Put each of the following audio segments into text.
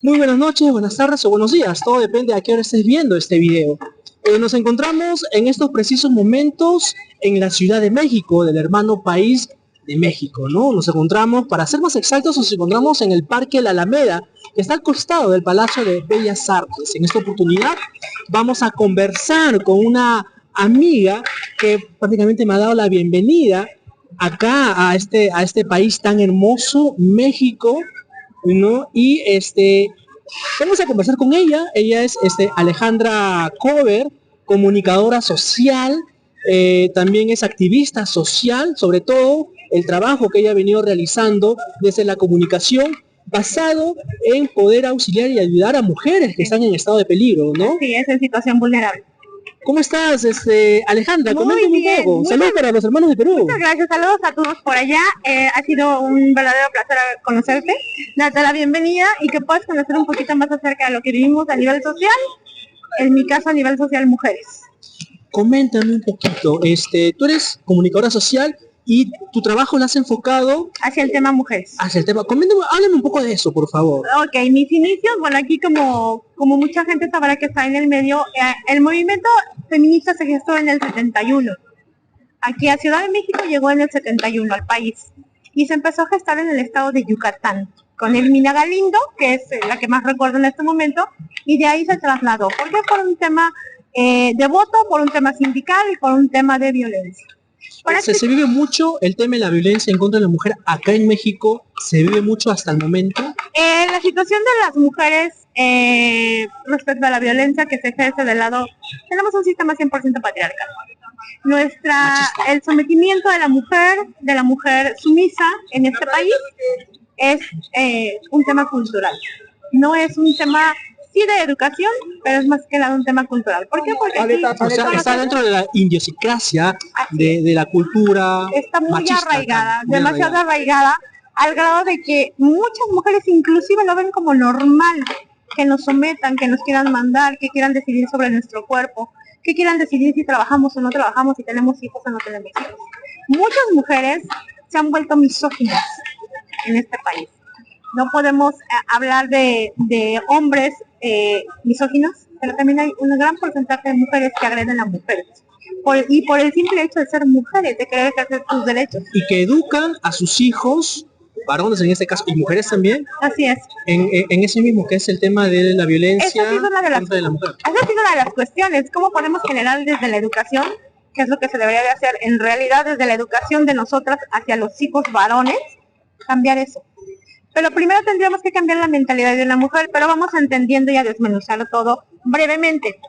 Muy buenas noches, buenas tardes o buenos días, todo depende a qué hora estés viendo este video. Nos encontramos en estos precisos momentos en la Ciudad de México, del hermano país de México, ¿no? Nos encontramos, para ser más exactos, nos encontramos en el Parque La Alameda, que está al costado del Palacio de Bellas Artes. En esta oportunidad vamos a conversar con una amiga que prácticamente me ha dado la bienvenida acá a este país tan hermoso, México, ¿no? Y vamos a conversar con ella. Ella es Alejandra Cover, comunicadora social, también es activista social, sobre todo el trabajo que ella ha venido realizando desde la comunicación basado en poder auxiliar y ayudar a mujeres que están en estado de peligro, ¿no? Sí, es en situación vulnerable. ¿Cómo estás, Alejandra? Coméntame un poco. Muy Saludos bien. para los hermanos de Perú. Muchas gracias, saludos a todos por allá. Ha sido un verdadero placer conocerte, darte la bienvenida y que puedas conocer un poquito más acerca de lo que vivimos a nivel social, en mi caso a nivel social mujeres. Coméntame un poquito. Tú eres comunicadora social y tu trabajo lo has enfocado hacia el tema mujeres. Hacia el tema. Coméntame, háblame un poco de eso, por favor. Ok, mis inicios, bueno, aquí como mucha gente sabrá que está en el medio, el movimiento feminista se gestó en el 71. Aquí a Ciudad de México llegó en el 71 al país y se empezó a gestar en el estado de Yucatán con Elmina Galindo, que es la que más recuerdo en este momento, y de ahí se trasladó. ¿Por qué? Por un tema de voto, por un tema sindical y por un tema de violencia. Se vive mucho el tema de la violencia en contra de la mujer acá en México, se vive mucho hasta el momento. La situación de las mujeres respecto a la violencia que se ejerce del lado, tenemos un sistema 100% patriarcal. El sometimiento de la mujer sumisa en este país es un tema cultural. No es un tema sí de educación, pero es más que nada un tema cultural. ¿Por qué? Porque aquí, está dentro de la idiosincrasia de la cultura. Está muy machista, arraigada, demasiado arraigada, al grado de que muchas mujeres inclusive lo ven como normal, que nos sometan, que nos quieran mandar, que quieran decidir sobre nuestro cuerpo, que quieran decidir si trabajamos o no trabajamos, si tenemos hijos o no tenemos hijos. Muchas mujeres se han vuelto misóginas en este país. No podemos hablar de hombres misóginos, pero también hay un gran porcentaje de mujeres que agreden a mujeres. Y por el simple hecho de ser mujeres, de querer ejercer sus derechos. Y que educan a sus hijos, varones en este caso, y mujeres también. Así es. En ese mismo que es el tema de la violencia contra la mujer. Esa ha sido una de las cuestiones. ¿Cómo podemos generar desde la educación, que es lo que se debería de hacer, en realidad desde la educación de nosotras hacia los hijos varones, cambiar eso? Pero primero tendríamos que cambiar la mentalidad de una mujer, pero vamos entendiendo y a desmenuzar todo brevemente.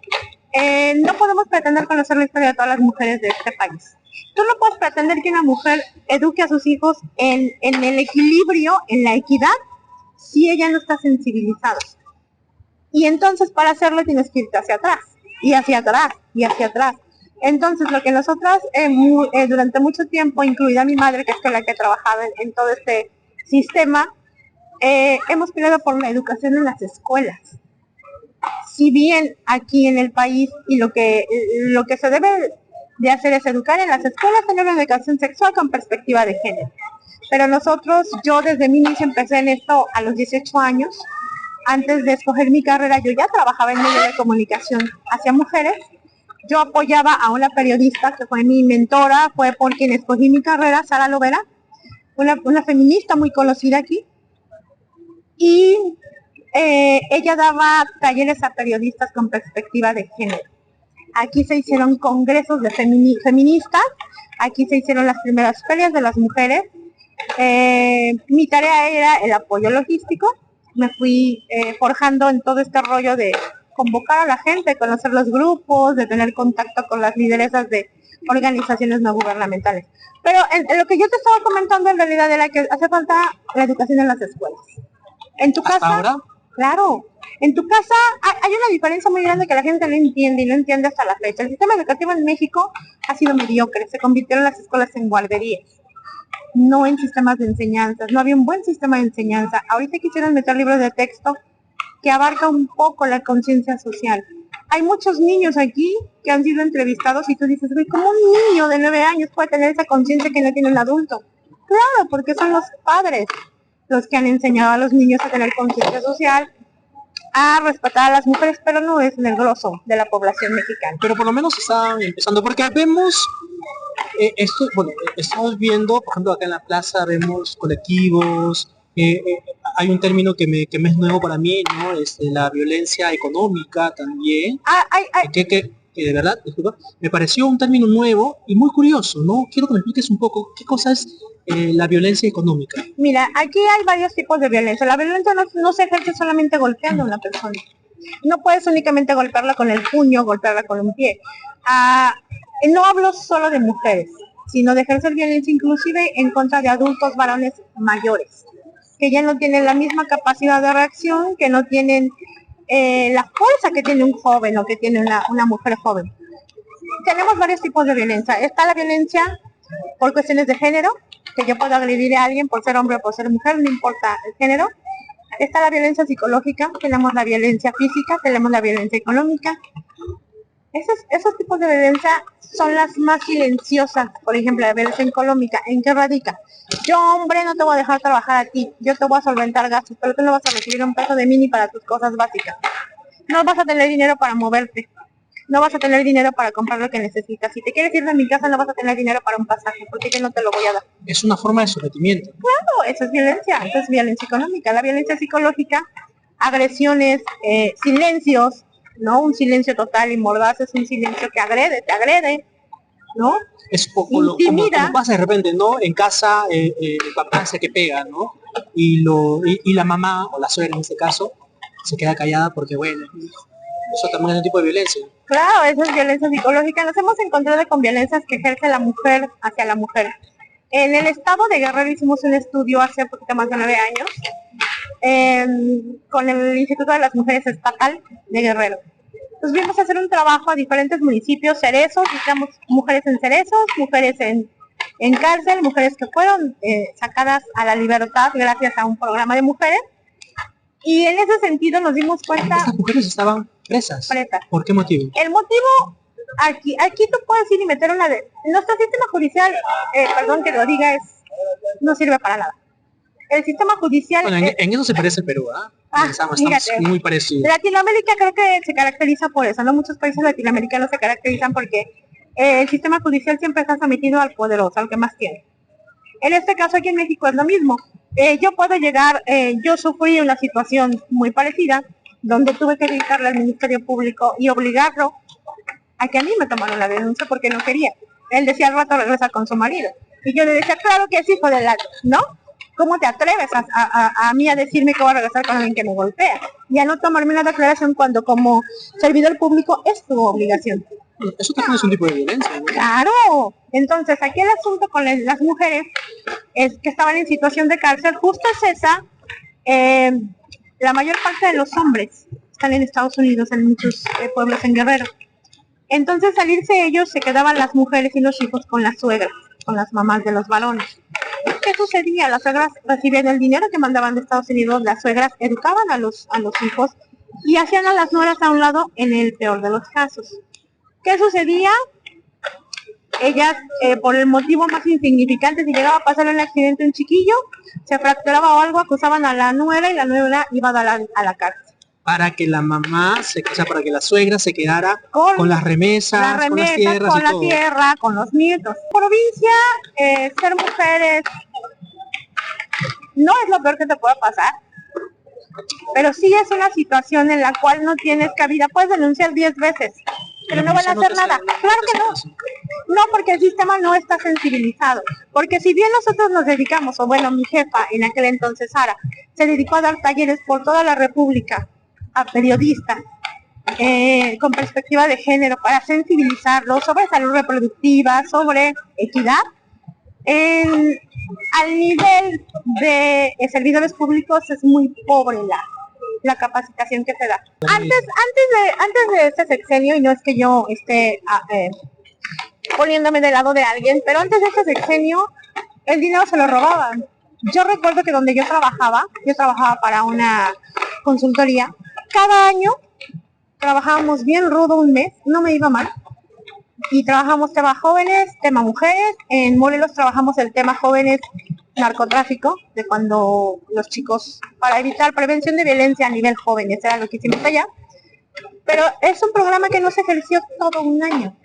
No podemos pretender conocer la historia de todas las mujeres de este país. Tú no puedes pretender que una mujer eduque a sus hijos en el equilibrio, en la equidad, si ella no está sensibilizada. Y entonces para hacerlo tienes que irte hacia atrás, y hacia atrás, y hacia atrás. Entonces lo que nosotras durante mucho tiempo, incluida mi madre, que es con la que he trabajado en todo este sistema, hemos peleado por la educación en las escuelas. Si bien aquí en el país y lo que se debe de hacer es educar en las escuelas, tener una educación sexual con perspectiva de género. Pero nosotros, yo desde mi inicio empecé en esto a los 18 años. Antes de escoger mi carrera, yo ya trabajaba en medio de comunicación hacia mujeres. Yo apoyaba a una periodista que fue mi mentora, fue por quien escogí mi carrera, Sara Lovera, una feminista muy conocida aquí. Y ella daba talleres a periodistas con perspectiva de género. Aquí se hicieron congresos de feministas, aquí se hicieron las primeras ferias de las mujeres. Mi tarea era el apoyo logístico, me fui forjando en todo este rollo de convocar a la gente, conocer los grupos, de tener contacto con las lideresas de organizaciones no gubernamentales. Pero en lo que yo te estaba comentando en realidad era que hace falta la educación en las escuelas. En tu casa, ahora? Claro, en tu casa hay una diferencia muy grande que la gente no entiende y no entiende hasta la fecha. El sistema educativo en México ha sido mediocre, se convirtieron las escuelas en guarderías, no en sistemas de enseñanza, no había un buen sistema de enseñanza. Ahorita quisieran meter libros de texto que abarca un poco la conciencia social. Hay muchos niños aquí que han sido entrevistados y tú dices, ¿cómo un niño de 9 años puede tener esa conciencia que no tiene un adulto? Claro, porque son los padres los que han enseñado a los niños a tener conciencia social, a respetar a las mujeres, pero no es el grosso de la población mexicana. Pero por lo menos están empezando, porque vemos esto, bueno, estamos viendo, por ejemplo, acá en la plaza vemos colectivos, hay un término que me es nuevo para mí, ¿no? La violencia económica también, que de verdad, disculpa, me pareció un término nuevo y muy curioso, ¿no? Quiero que me expliques un poco qué cosa es la violencia económica. Mira, aquí hay varios tipos de violencia. La violencia no se ejerce solamente golpeando a una persona. No puedes únicamente golpearla con el puño, golpearla con un pie. No hablo solo de mujeres, sino de ejercer violencia inclusive en contra de adultos varones mayores, que ya no tienen la misma capacidad de reacción, que no tienen la fuerza que tiene un joven o que tiene una mujer joven. Tenemos varios tipos de violencia. Está la violencia por cuestiones de género, que yo puedo agredir a alguien por ser hombre o por ser mujer, no importa el género. Está la violencia psicológica, tenemos la violencia física, tenemos la violencia económica. Esos tipos de violencia son las más silenciosas. Por ejemplo, la violencia económica, ¿en qué radica? Yo, hombre, no te voy a dejar trabajar a ti, yo te voy a solventar gastos, pero tú no vas a recibir un peso de mí ni para tus cosas básicas. No vas a tener dinero para moverte, no vas a tener dinero para comprar lo que necesitas. Si te quieres ir de mi casa, no vas a tener dinero para un pasaje, porque yo no te lo voy a dar. Es una forma de sometimiento. Claro, eso es violencia económica. La violencia psicológica, agresiones, silencios, ¿no? Un silencio total y mordaz es un silencio que te agrede, ¿no? Es poco como pasa de repente, ¿no? En casa el papá se que pega, ¿no? Y la mamá, o la suegra en este caso, se queda callada porque, bueno, eso también es un tipo de violencia. Claro, eso es violencia psicológica. Nos hemos encontrado con violencias que ejerce la mujer hacia la mujer. En el estado de Guerrero hicimos un estudio hace poquito más de 9 años con el Instituto de las Mujeres Estatal de Guerrero. Nos vimos a hacer un trabajo a diferentes municipios, Cerezos, digamos, mujeres en Cerezos, mujeres en cárcel, mujeres que fueron sacadas a la libertad gracias a un programa de mujeres. Y en ese sentido nos dimos cuenta... Estas mujeres estaban presas. ¿Por qué motivo? El motivo, aquí tú puedes ir y meter una de... Nuestro sistema judicial, perdón que lo diga, no sirve para nada. El sistema judicial... Bueno, en eso se parece el Perú, ¿ah? Estamos muy parecidos. Latinoamérica creo que se caracteriza por eso, ¿no? Muchos países latinoamericanos se caracterizan porque el sistema judicial siempre está sometido al poderoso, al que más tiene. En este caso aquí en México es lo mismo. Yo puedo llegar, yo sufrí una situación muy parecida, donde tuve que dedicarle al Ministerio Público y obligarlo a que a mí me tomaron la denuncia porque no quería. Él decía al rato regresa con su marido. Y yo le decía, claro que es hijo de la... ¿no? ¿Cómo te atreves a mí a decirme que voy a regresar con alguien que me golpea? Y a no tomarme una declaración cuando como servidor público es tu obligación. Eso también es un tipo de violencia, ¿no? ¡Claro! Entonces, aquí el asunto con las mujeres es que estaban en situación de cárcel, justo es esa. La mayor parte de los hombres están en Estados Unidos, en muchos pueblos en Guerrero. Entonces, salirse ellos, se quedaban las mujeres y los hijos con las suegras, con las mamás de los varones. ¿Qué sucedía? Las suegras recibían el dinero que mandaban de Estados Unidos, las suegras educaban a los hijos y hacían a las nueras a un lado en el peor de los casos. ¿Qué sucedía? Ellas, por el motivo más insignificante, si llegaba a pasar un accidente un chiquillo, se fracturaba o algo, acusaban a la nuera y la nuera iba a la cárcel. Para que la mamá, para que la suegra se quedara con las remesas, con las tierras con y la todo. tierra, con los nietos. Provincia, ser mujeres no es lo peor que te pueda pasar, pero sí es una situación en la cual no tienes cabida. Puedes denunciar 10 veces, pero no van a hacer nada. Claro que no. No, porque el sistema no está sensibilizado. Porque si bien nosotros nos dedicamos, o bueno, mi jefa en aquel entonces, Sara, se dedicó a dar talleres por toda la República a periodistas con perspectiva de género para sensibilizarlos sobre salud reproductiva, sobre equidad, al nivel de servidores públicos es muy pobre la capacitación que se da. Antes de este sexenio, y no es que yo esté poniéndome del lado de alguien, pero antes de este sexenio el dinero se lo robaban. Yo recuerdo que donde yo trabajaba para una consultoría, cada año trabajábamos bien rudo un mes, no me iba mal, y trabajamos tema jóvenes, tema mujeres. En Morelos trabajamos el tema jóvenes narcotráfico, de cuando los chicos, para evitar prevención de violencia a nivel joven, eso era lo que hicimos allá. Pero es un programa que no se ejerció todo un año.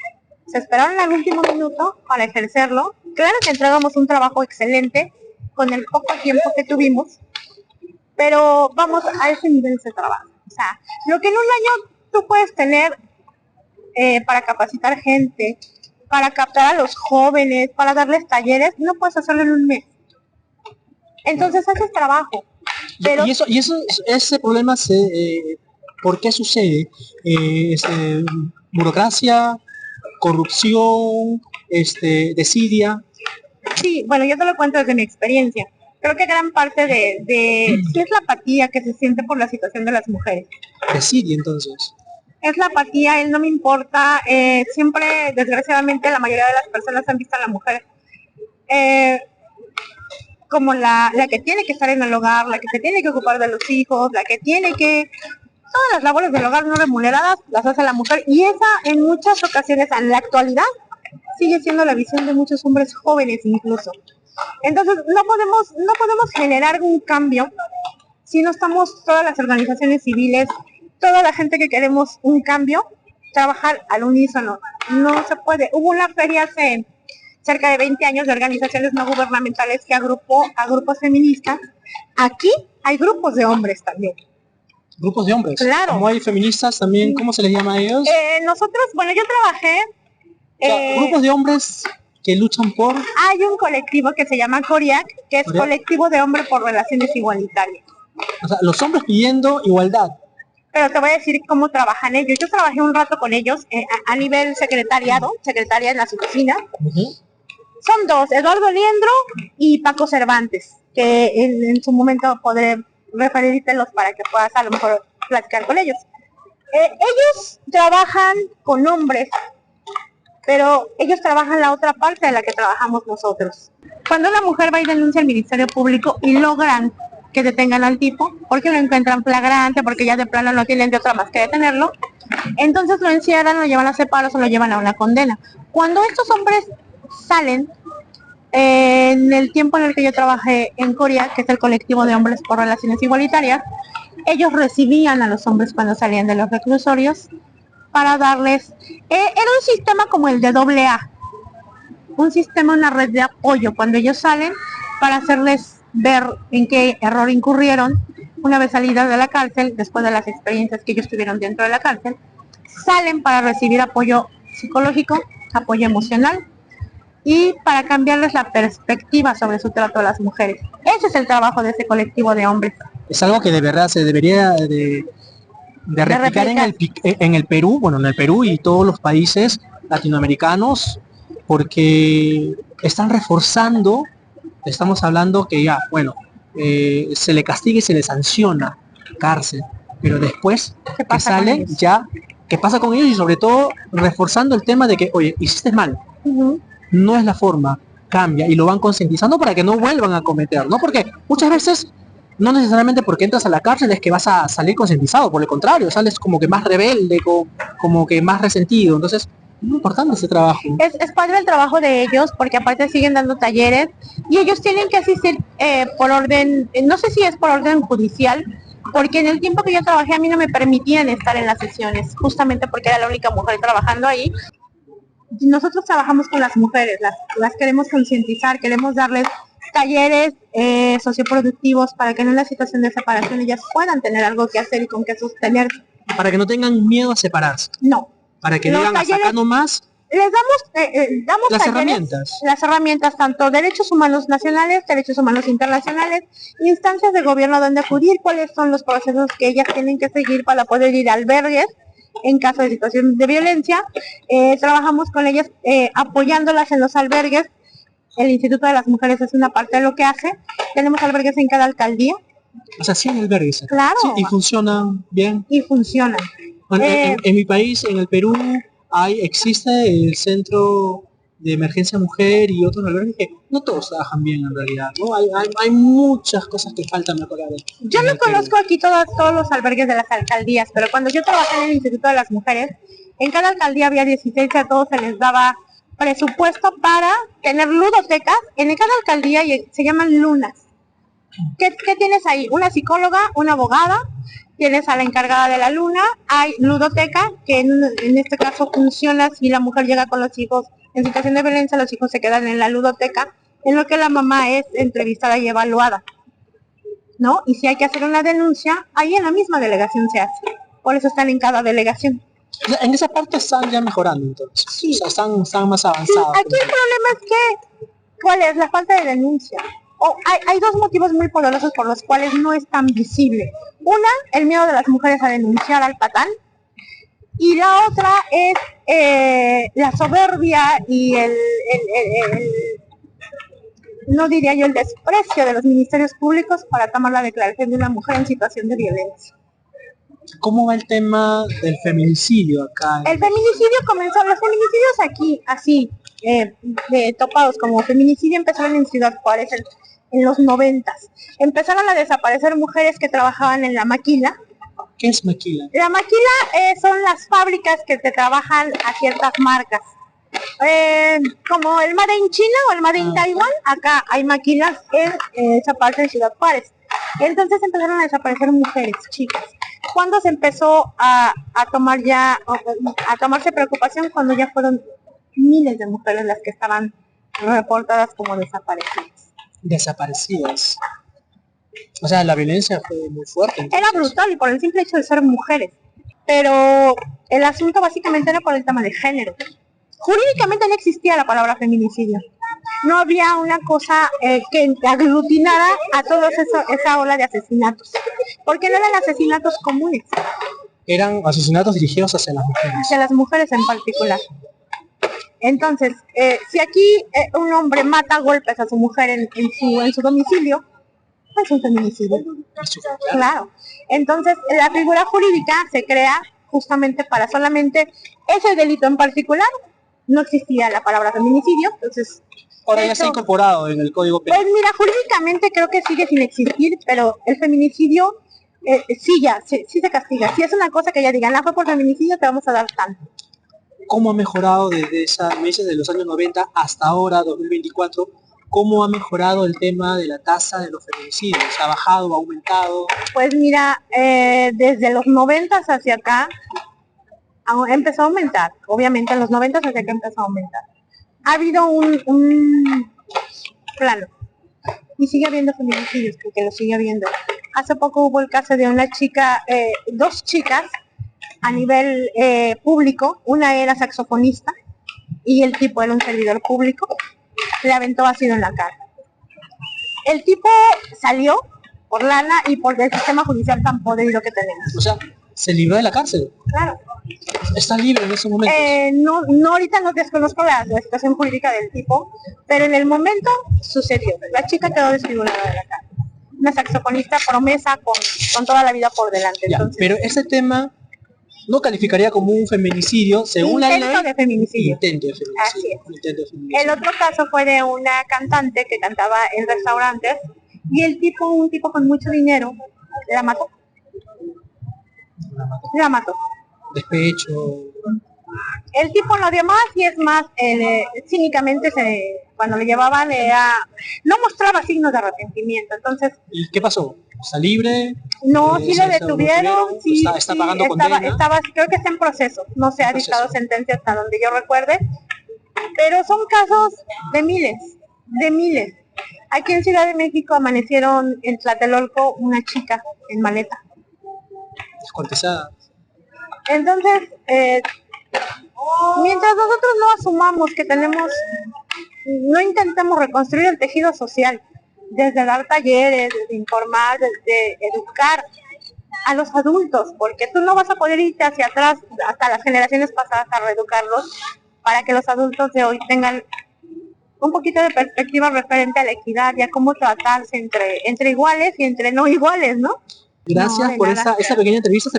Se esperaron al último minuto para ejercerlo. Claro que entregamos un trabajo excelente con el poco tiempo que tuvimos, pero vamos a ese nivel de trabajo. O sea, lo que en un año tú puedes tener para capacitar gente, para captar a los jóvenes, para darles talleres, no puedes hacerlo en un mes. Entonces haces trabajo. Pero Ese problema ¿por qué sucede? Burocracia, corrupción, desidia. Sí, bueno, yo te lo cuento desde mi experiencia. Creo que gran parte sí es la apatía que se siente por la situación de las mujeres. Desidia, entonces. Es la apatía, él no me importa. Siempre, desgraciadamente, la mayoría de las personas han visto a la mujer como la que tiene que estar en el hogar, la que se tiene que ocupar de los hijos, la que tiene que... Todas las labores del hogar no remuneradas las hace la mujer, y esa en muchas ocasiones, en la actualidad, sigue siendo la visión de muchos hombres jóvenes incluso. Entonces no podemos generar un cambio si no estamos todas las organizaciones civiles, toda la gente que queremos un cambio, trabajar al unísono. No se puede. Hubo una feria hace cerca de 20 años de organizaciones no gubernamentales que agrupó a grupos feministas. Aquí hay grupos de hombres también. ¿Grupos de hombres? Claro. ¿Cómo hay feministas también? ¿Cómo se les llama a ellos? Nosotros, bueno, yo trabajé... grupos de hombres que luchan por... Hay un colectivo que se llama CORIAC, que es Colectivo de Hombres por Relaciones Igualitarias. O sea, los hombres pidiendo igualdad. Pero te voy a decir cómo trabajan ellos. Yo trabajé un rato con ellos a nivel secretaria en las oficinas. Son dos, Eduardo Liendro y Paco Cervantes, que en su momento podré referírtelos para que puedas a lo mejor platicar con ellos. Ellos trabajan con hombres, pero ellos trabajan la otra parte de la que trabajamos nosotros. Cuando una mujer va y denuncia al Ministerio Público y logran que detengan al tipo, porque lo encuentran flagrante, porque ya de plano no tienen de otra más que detenerlo, entonces lo encierran, lo llevan a separos o lo llevan a una condena. Cuando estos hombres salen, en el tiempo en el que yo trabajé en Corea, que es el colectivo de hombres por relaciones igualitarias, ellos recibían a los hombres cuando salían de los reclusorios para darles, era un sistema como el de AA, un sistema, una red de apoyo cuando ellos salen, para hacerles ver en qué error incurrieron una vez salidas de la cárcel, después de las experiencias que ellos tuvieron dentro de la cárcel. Salen para recibir apoyo psicológico, apoyo emocional, y para cambiarles la perspectiva sobre su trato a las mujeres. Ese es el trabajo de ese colectivo de hombres. Es algo que de verdad se debería de replicar en el Perú, bueno, en el Perú y todos los países latinoamericanos, porque están reforzando, estamos hablando que ya, bueno, se le castiga y se le sanciona, cárcel, pero después que salen ya, ¿qué pasa con ellos? Y sobre todo reforzando el tema de que, oye, hiciste mal. No es la forma, cambia, y lo van concientizando para que no vuelvan a cometer, ¿no? Porque muchas veces, no necesariamente porque entras a la cárcel es que vas a salir concientizado, por el contrario, sales como que más rebelde, como que más resentido. Entonces, es muy importante ese trabajo. Es padre el trabajo de ellos, porque aparte siguen dando talleres, y ellos tienen que asistir por orden, no sé si es por orden judicial, porque en el tiempo que yo trabajé a mí no me permitían estar en las sesiones, justamente porque era la única mujer trabajando ahí. Nosotros trabajamos con las mujeres, las queremos concientizar, queremos darles talleres socioproductivos para que en una situación de separación ellas puedan tener algo que hacer y con qué sostener. Para que no tengan miedo a separarse. No. Para que digan, hasta acá nomás. Les damos las talleres, herramientas. Las herramientas, tanto derechos humanos nacionales, derechos humanos internacionales, instancias de gobierno donde acudir, cuáles son los procesos que ellas tienen que seguir para poder ir a albergues en caso de situación de violencia. Trabajamos con ellas apoyándolas en los albergues. El Instituto de las Mujeres es una parte de lo que hace. Tenemos albergues en cada alcaldía. O sea, sí hay albergues. Claro. Sí, y funcionan bien. Y funcionan. Bueno, en mi país, en el Perú, existe el Centro de Emergencia Mujer y otros albergues que no todos trabajan bien en realidad, ¿no? Hay muchas cosas que faltan mejorar. Yo no conozco aquí todos los albergues de las alcaldías, pero cuando yo trabajé en el Instituto de las Mujeres, en cada alcaldía había 16, a todos se les daba presupuesto para tener ludotecas en cada alcaldía y se llaman lunas. ¿Qué tienes ahí? Una psicóloga, una abogada, tienes a la encargada de la luna, hay ludoteca, que en este caso funciona si la mujer llega con los hijos en situación de violencia, los hijos se quedan en la ludoteca, en lo que la mamá es entrevistada y evaluada, ¿no? Y si hay que hacer una denuncia, ahí en la misma delegación se hace. Por eso están en cada delegación. En esa parte están ya mejorando entonces. Sí. O sea, están más avanzados. Sí, aquí el problema es que, ¿cuál es? La falta de denuncia. Hay dos motivos muy poderosos por los cuales no es tan visible. Una, el miedo de las mujeres a denunciar al patán. Y la otra es la soberbia y no diría yo el desprecio de los ministerios públicos para tomar la declaración de una mujer en situación de violencia. ¿Cómo va el tema del feminicidio acá? El feminicidio comenzó, los feminicidios aquí, así, topados como feminicidio, empezaron en Ciudad Juárez en los 90s. Empezaron a desaparecer mujeres que trabajaban en la maquila. ¿Qué es maquila? La maquila son las fábricas que te trabajan a ciertas marcas. Como el Made in China o el Made in Taiwan, acá hay maquilas en esa parte de Ciudad Juárez. Entonces empezaron a desaparecer mujeres, chicas. Cuando se empezó a tomarse preocupación, cuando ya fueron miles de mujeres las que estaban reportadas como desaparecidas. Desaparecidas. O sea, la violencia fue muy fuerte. Era brutal y por el simple hecho de ser mujeres. Pero el asunto básicamente era por el tema de género. Jurídicamente no existía la palabra feminicidio. No había una cosa que aglutinara a toda esa ola de asesinatos. Porque no eran asesinatos comunes. Eran asesinatos dirigidos hacia las mujeres. Hacia las mujeres en particular. Entonces, si aquí un hombre mata a golpes a su mujer en su domicilio, es un feminicidio. Claro. Entonces, la figura jurídica se crea justamente para solamente ese delito en particular. No existía la palabra feminicidio, entonces... Ahora ya se ha incorporado en el Código Penal. Pues mira, jurídicamente creo que sigue sin existir, pero el feminicidio sí se castiga. Si es una cosa que ya digan, fue por feminicidio, te vamos a dar tanto. ¿Cómo ha mejorado desde esos meses de los años 90 hasta ahora, 2024? ¿Cómo ha mejorado el tema de la tasa de los feminicidios? ¿Ha bajado, ha aumentado? Pues mira, desde los 90 hacia acá empezó a aumentar. Obviamente en los 90 hacia acá empezó a aumentar. Ha habido un plano. Y sigue habiendo feminicidios, porque lo sigue habiendo. Hace poco hubo el caso de una chica, dos chicas a nivel público. Una era saxofonista y el tipo era un servidor público. Le aventó ácido en la cara. El tipo salió por lana y por el sistema judicial tan podrido que tenemos. O sea, ¿se libró de la cárcel? Claro. ¿Está libre en esos momentos? No, ahorita no desconozco la situación jurídica del tipo, pero en el momento sucedió. La chica quedó desfigurada de la cara. Una saxofonista promesa con toda la vida por delante. Ya, entonces, pero ese tema no calificaría como un feminicidio según la ley. Intento de feminicidio. Intento de feminicidio. Así es. Intento de feminicidio. El otro caso fue de una cantante que cantaba en restaurantes y un tipo con mucho dinero, la mató. La mató. Despecho. El tipo no dio más y es más, cínicamente cuando le llevaban no mostraba signos de arrepentimiento. Entonces, ¿Y qué pasó? ¿Está libre? no, sí lo ¿Se detuvieron, sí, ¿Está pagando condena? creo que está en proceso, no se ha Proceso. dictado sentencia hasta donde yo recuerde, pero son casos de miles. Aquí en Ciudad de México amanecieron en Tlatelolco una chica en maleta. Descuartizada. Entonces, mientras nosotros no asumamos que no intentemos reconstruir el tejido social, desde dar talleres, desde informar, desde educar a los adultos, porque tú no vas a poder irte hacia atrás hasta las generaciones pasadas a reeducarlos para que los adultos de hoy tengan un poquito de perspectiva referente a la equidad y a cómo tratarse entre iguales y entre no iguales, ¿no? Gracias No, por nada. esta pequeña entrevista,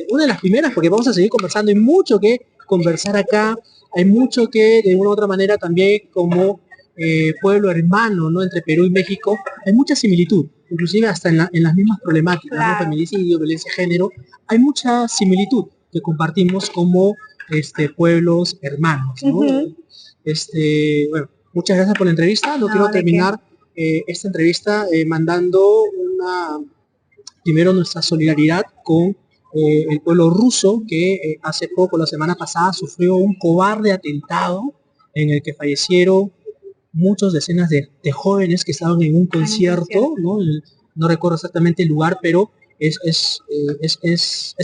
una de las primeras, porque vamos a seguir conversando. Hay mucho que conversar acá, hay mucho que de una u otra manera también como pueblo hermano, ¿no? Entre Perú y México, hay mucha similitud, inclusive hasta en las mismas problemáticas, Claro. ¿no? Feminicidio, violencia de género, hay mucha similitud que compartimos como pueblos hermanos, ¿no? Ujú. Bueno, muchas gracias por la entrevista. No quiero ¿de qué? terminar esta entrevista mandando primero nuestra solidaridad con el pueblo ruso que hace poco, la semana pasada, sufrió un cobarde atentado en el que fallecieron muchas decenas de jóvenes que estaban en un concierto, ¿no? No recuerdo exactamente el lugar, pero es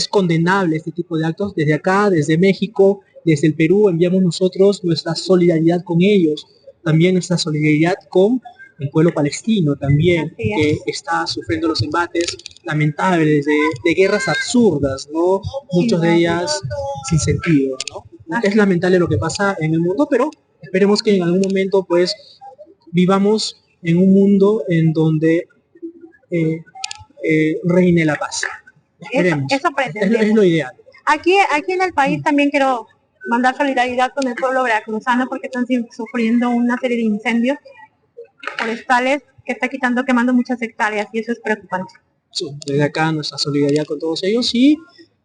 condenable este tipo de actos. Desde acá, desde México, desde el Perú, enviamos nosotros nuestra solidaridad con ellos, también nuestra solidaridad con el pueblo palestino también, Así que es. está sufriendo los embates lamentables de guerras absurdas, ¿no? Muchas de ellas sin sentido, ¿no? Así Es lamentable lo que pasa en el mundo, pero esperemos que en algún momento pues vivamos en un mundo en donde reine la paz. Esperemos. Eso Es pretendemos. lo ideal. Aquí en el país también quiero mandar solidaridad con el pueblo veracruzano porque están sufriendo una serie de incendios forestales que está quemando muchas hectáreas y eso es preocupante. Sí, desde acá nuestra solidaridad con todos ellos y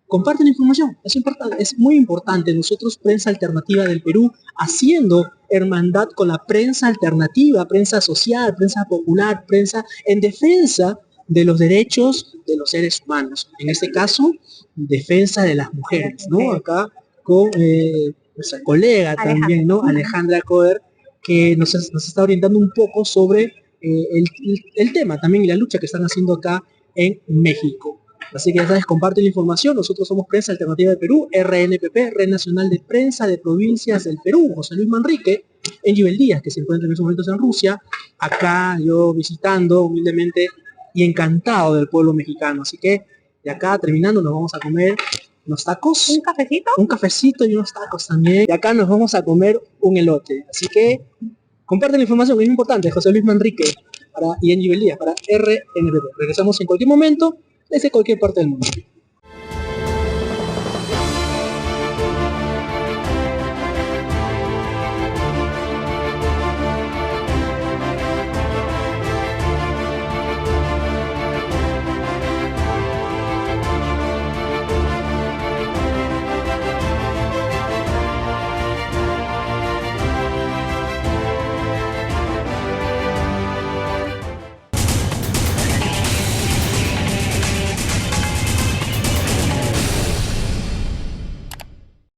comparten información, es importante, es muy importante. Nosotros, Prensa Alternativa del Perú, haciendo hermandad con la prensa alternativa, prensa social, prensa popular, prensa en defensa de los derechos de los seres humanos. En este caso, defensa de las mujeres, ¿no? Acá con nuestra colega también, ¿no? Alejandra Coder, que nos está orientando un poco sobre el tema también y la lucha que están haciendo acá en México. Así que ya sabes, comparte la información. Nosotros somos Prensa Alternativa del Perú, RNPP, Red Nacional de Prensa de Provincias del Perú. José Luis Manrique, Engibel Díaz, que se encuentra en estos momentos en Rusia, acá yo visitando humildemente y encantado del pueblo mexicano. Así que de acá terminando nos vamos a comer unos tacos, un cafecito y unos tacos también. Y acá nos vamos a comer un elote. Así que comparte la información, que es importante. José Luis Manrique y Engibel Díaz para RNPP. Regresamos en cualquier momento desde cualquier parte del mundo.